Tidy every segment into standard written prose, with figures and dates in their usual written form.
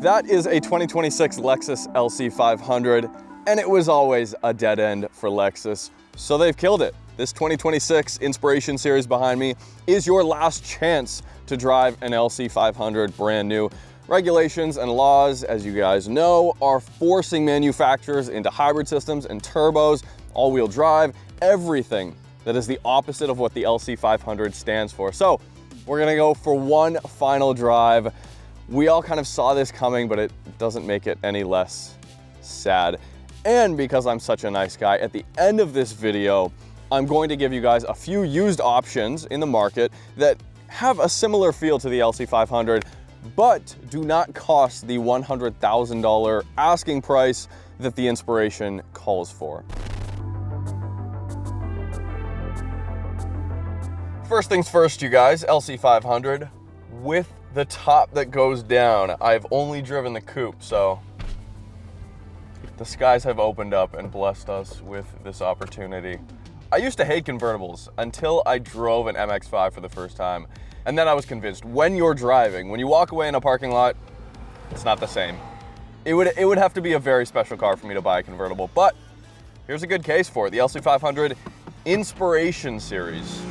That is a 2026 Lexus LC500, and it was always a dead end for Lexus, so they've killed it. This 2026 Inspiration Series behind me is your last chance to drive an LC500 brand new. Regulations and laws, as you guys know, are forcing manufacturers into hybrid systems and turbos, all-wheel drive, everything that is the opposite of what the LC500 stands for. So we're gonna go for one final drive. We all kind of saw this coming, but it doesn't make it any less sad. And because I'm such a nice guy, at the end of this video, I'm going to give you guys a few used options in the market that have a similar feel to the LC500, but do not cost the $100,000 asking price that the Inspiration calls for. First things first, you guys, LC500 with the top that goes down. I've only driven the coupe, so the skies have opened up and blessed us with this opportunity. I used to hate convertibles until I drove an MX-5 for the first time. And then I was convinced when you're driving, when you walk away in a parking lot, it's not the same. It would have to be a very special car for me to buy a convertible, but here's a good case for it. The LC500 Inspiration Series.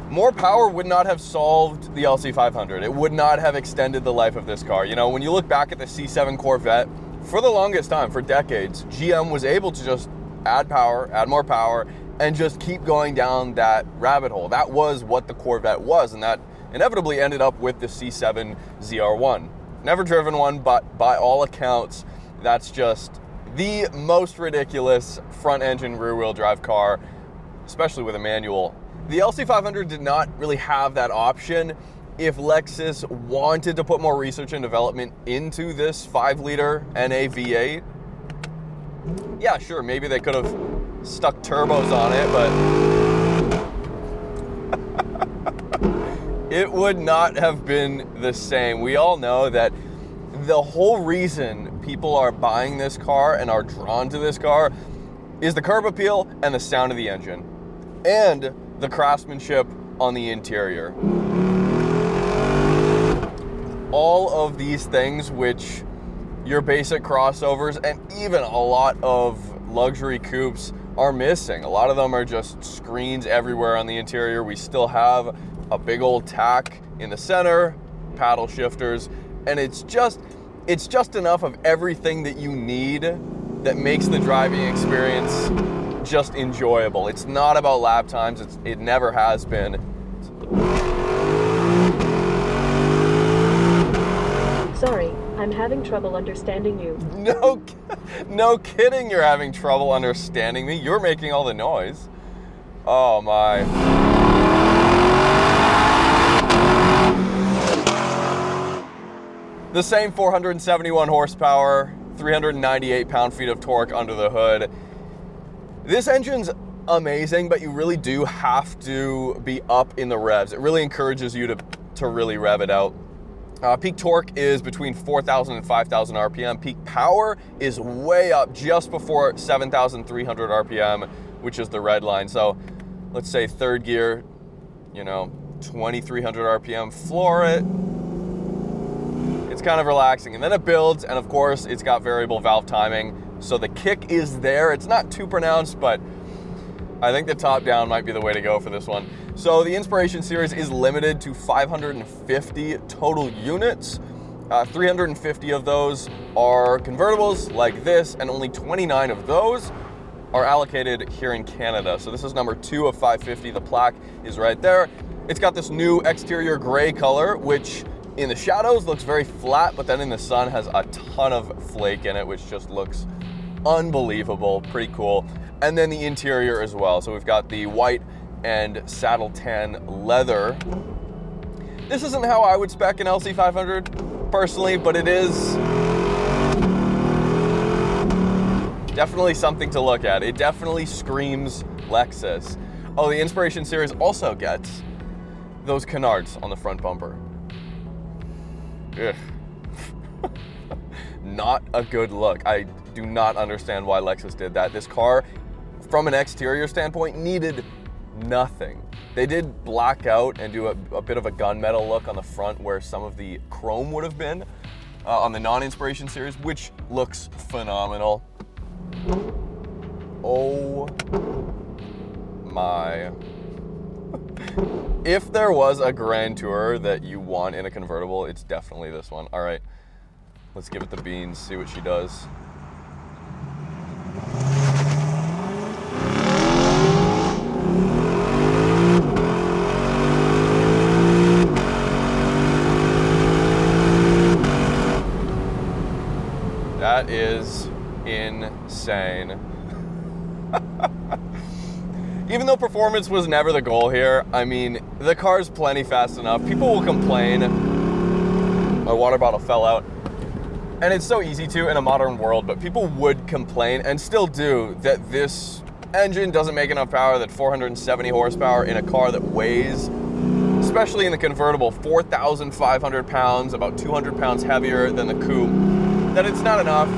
More power would not have solved the LC500. It would not have extended the life of this car. You know, when you look back at the C7 Corvette, for the longest time, for decades, GM was able to just add power, add more power, and just keep going down that rabbit hole. That was what the Corvette was, and that inevitably ended up with the C7 ZR1. Never driven one, but by all accounts, that's just the most ridiculous front-engine, rear-wheel drive car, especially with a manual. The LC500 did not really have that option. If Lexus wanted to put more research and development into this 5-liter NA V8, yeah, sure, maybe they could have stuck turbos on it, but it would not have been the same. We all know that the whole reason people are buying this car and are drawn to this car is the curb appeal and the sound of the engine and the craftsmanship on the interior. All of these things which your basic crossovers and even a lot of luxury coupes are missing. A lot of them are just screens everywhere on the interior. We still have a big old tack in the center, paddle shifters, and it's just enough of everything that you need that makes the driving experience just enjoyable. It's not about lap times. It never has been. Sorry, I'm having trouble understanding you. No kidding, you're having trouble understanding me. You're making all the noise. Oh my. The same 471 horsepower, 398 pound-feet of torque under the hood. This engine's amazing, but you really do have to be up in the revs. It really encourages you to really rev it out. Peak torque is between 4,000 and 5,000 RPM. Peak power is way up just before 7,300 RPM, which is the red line. So let's say third gear, 2,300 RPM, floor it. It's kind of relaxing. And then it builds, and of course, it's got variable valve timing. So the kick is there. It's not too pronounced, but I think the top down might be the way to go for this one. So the Inspiration Series is limited to 550 total units. 350 of those are convertibles like this, and only 29 of those are allocated here in Canada. So this is number 2 of 550. The plaque is right there. It's got this new exterior gray color, which in the shadows looks very flat, but then in the sun has a ton of flake in it, which just looks unbelievable, pretty cool. And then the interior as well. So we've got the white and saddle tan leather. This isn't how I would spec an LC500 personally, but it is definitely something to look at. It definitely screams Lexus. Oh, the Inspiration Series also gets those canards on the front bumper. Ugh. Not a good look. I do not understand why Lexus did that. This car, from an exterior standpoint, needed nothing. They did black out and do a bit of a gunmetal look on the front where some of the chrome would have been on the non-Inspiration series, which looks phenomenal. Oh my. If there was a Grand Tour that you want in a convertible, it's definitely this one. All right, let's give it the beans, see what she does. That is insane. Even though performance was never the goal here, I mean, the car's plenty fast enough. People will complain. My water bottle fell out. And it's so easy to in a modern world, but people would complain and still do that this engine doesn't make enough power, that 470 horsepower in a car that weighs, especially in the convertible, 4,500 pounds, about 200 pounds heavier than the coupe, that it's not enough.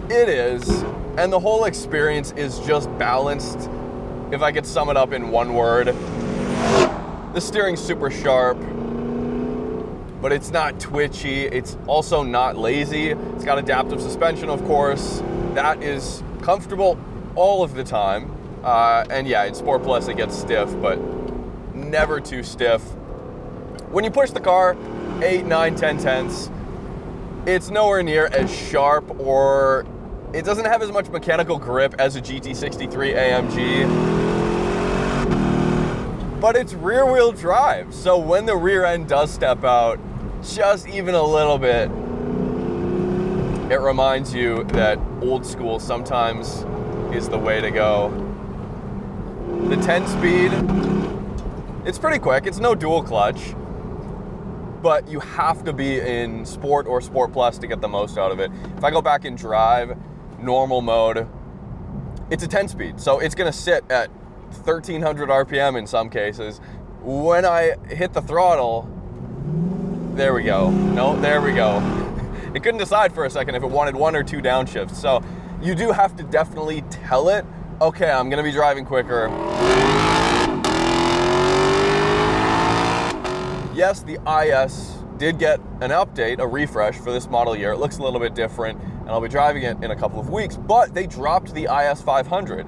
It is. And the whole experience is just balanced. If I could sum it up in one word, the steering's super sharp, but it's not twitchy. It's also not lazy. It's got adaptive suspension, of course. That is comfortable all of the time. And yeah, in Sport Plus it gets stiff, but never too stiff. When you push the car 8, 9, 10 tenths, it's nowhere near as sharp, or it doesn't have as much mechanical grip as a GT63 AMG. But it's rear wheel drive, so when the rear end does step out just even a little bit, it reminds you that old school sometimes is the way to go. The 10-speed, it's pretty quick. It's no dual clutch, but you have to be in Sport or Sport Plus to get the most out of it. If I go back in drive, normal mode, it's a 10-speed, so it's gonna sit at 1,300 RPM in some cases. When I hit the throttle, there we go. No, there we go. It couldn't decide for a second if it wanted 1 or 2 downshifts. So you do have to definitely tell it, okay, I'm gonna be driving quicker. Yes, the IS did get an update, a refresh for this model year. It looks a little bit different, and I'll be driving it in a couple of weeks, but they dropped the IS 500.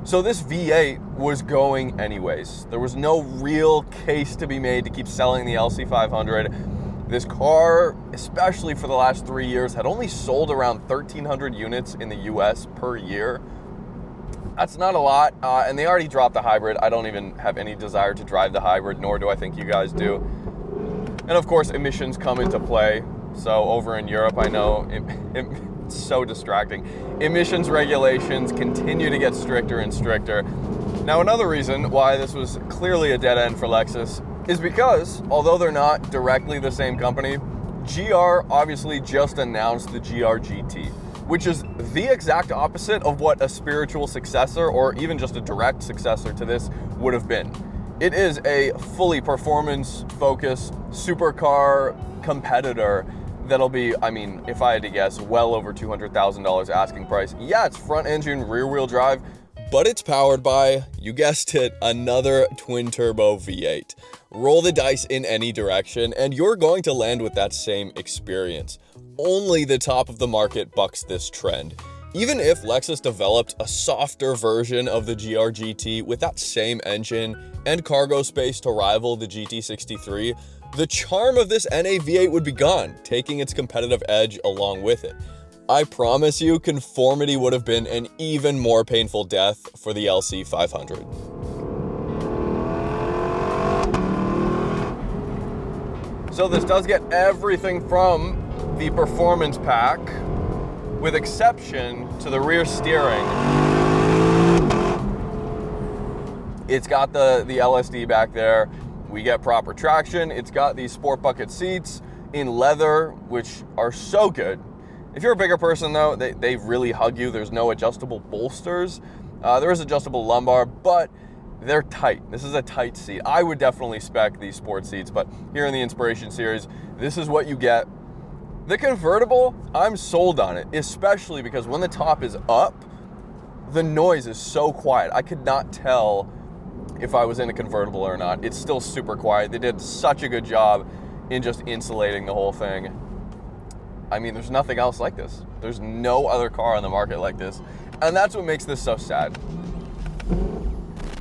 So this V8 was going anyways. There was no real case to be made to keep selling the LC 500. This car, especially for the last 3 years, had only sold around 1,300 units in the US per year. That's not a lot, and they already dropped the hybrid. I don't even have any desire to drive the hybrid, nor do I think you guys do. And of course, emissions come into play. So over in Europe, I know it's so distracting. Emissions regulations continue to get stricter and stricter. Now, another reason why this was clearly a dead end for Lexus is because, although they're not directly the same company, GR obviously just announced the GR GT, which is the exact opposite of what a spiritual successor or even just a direct successor to this would have been. It is a fully performance-focused supercar competitor that'll be, I mean, if I had to guess, well over $200,000 asking price. Yeah, it's front engine, rear wheel drive, but it's powered by, you guessed it, another twin turbo V8. Roll the dice in any direction and you're going to land with that same experience. Only the top of the market bucks this trend. Even if Lexus developed a softer version of the GR GT with that same engine and cargo space to rival the GT63, the charm of this NA V8 would be gone, taking its competitive edge along with it. I promise you, conformity would have been an even more painful death for the LC 500. So this does get everything from the performance pack, with exception to the rear steering. It's got the LSD back there. We get proper traction. It's got these sport bucket seats in leather, which are so good. If you're a bigger person though, they really hug you. There's no adjustable bolsters. There is adjustable lumbar, but they're tight. This is a tight seat. I would definitely spec these sport seats, but here in the Inspiration series, this is what you get. The convertible, I'm sold on it, especially because when the top is up, the noise is so quiet. I could not tell if I was in a convertible or not. It's still super quiet. They did such a good job in just insulating the whole thing. I mean, there's nothing else like this. There's no other car on the market like this. And that's what makes this so sad.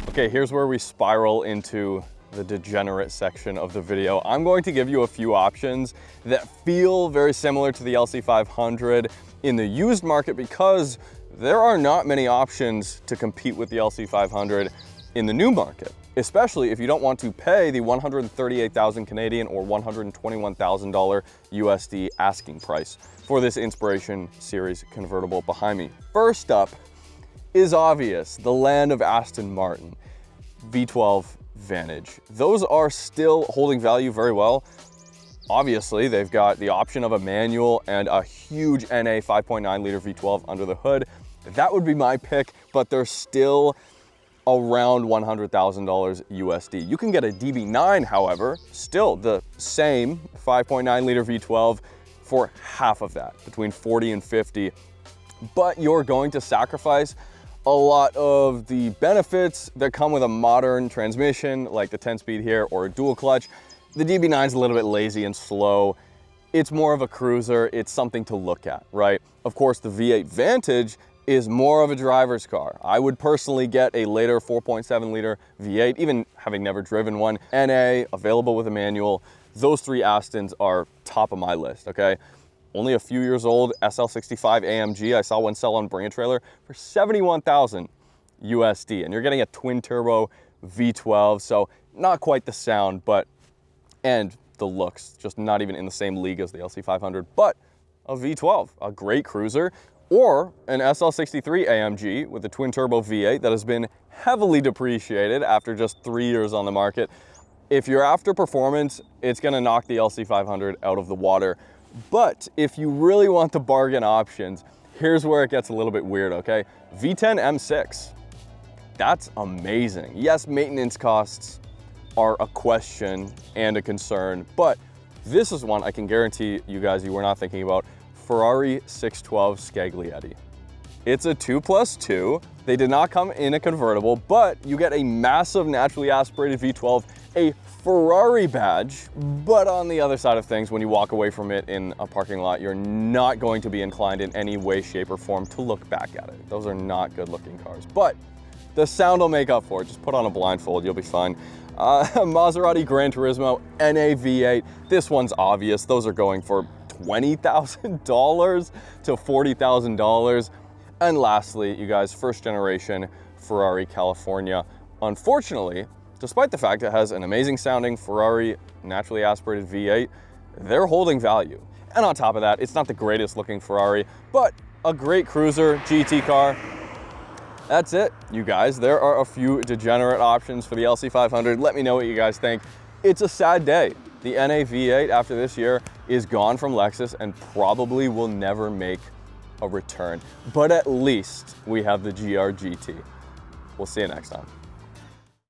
Okay, here's where we spiral into the degenerate section of the video. I'm going to give you a few options that feel very similar to the LC500 in the used market because there are not many options to compete with the LC500 in the new market, especially if you don't want to pay the 138,000 Canadian or $121,000 USD asking price for this Inspiration Series convertible behind me. First up is obvious, the land of Aston Martin, V12 Vantage. Those are still holding value very well. Obviously, they've got the option of a manual and a huge NA 5.9 liter V12 under the hood. That would be my pick, but they're still around $100,000 USD. You can get a DB9, however, still the same 5.9 liter V12 for half of that, between 40 and 50. But you're going to sacrifice a lot of the benefits that come with a modern transmission, like the 10-speed here or a dual clutch. The DB9 is a little bit lazy and slow. It's more of a cruiser. It's something to look at, right? Of course, the V8 Vantage is more of a driver's car. I would personally get a later 4.7 liter V8, even having never driven one. NA, available with a manual. Those three Astons are top of my list, okay? Only a few years old, SL65 AMG. I saw one sell on Bring a Trailer for $71,000 USD, and you're getting a twin turbo V12, so not quite the sound, and the looks, just not even in the same league as the LC500, but a V12, a great cruiser, or an SL63 AMG with a twin turbo V8 that has been heavily depreciated after just 3 years on the market. If you're after performance, it's gonna knock the LC500 out of the water. But if you really want the bargain options, here's where it gets a little bit weird, okay? V10 M6, that's amazing. Yes, maintenance costs are a question and a concern, but this is one I can guarantee you guys you were not thinking about. Ferrari 612 Scaglietti. It's a 2+2. They did not come in a convertible, but you get a massive naturally aspirated V12, a Ferrari badge, but on the other side of things, when you walk away from it in a parking lot, you're not going to be inclined in any way, shape, or form to look back at it. Those are not good looking cars, but the sound will make up for it. Just put on a blindfold, you'll be fine. Maserati Gran Turismo NA V8. This one's obvious. Those are going for $20,000 to $40,000. And lastly, you guys, first generation Ferrari California. Unfortunately, despite the fact it has an amazing sounding Ferrari naturally aspirated V8, they're holding value. And on top of that, it's not the greatest looking Ferrari, but a great cruiser, GT car. That's it, you guys. There are a few degenerate options for the LC500. Let me know what you guys think. It's a sad day. The NA V8 after this year is gone from Lexus and probably will never make a return. But at least we have the GR GT. We'll see you next time.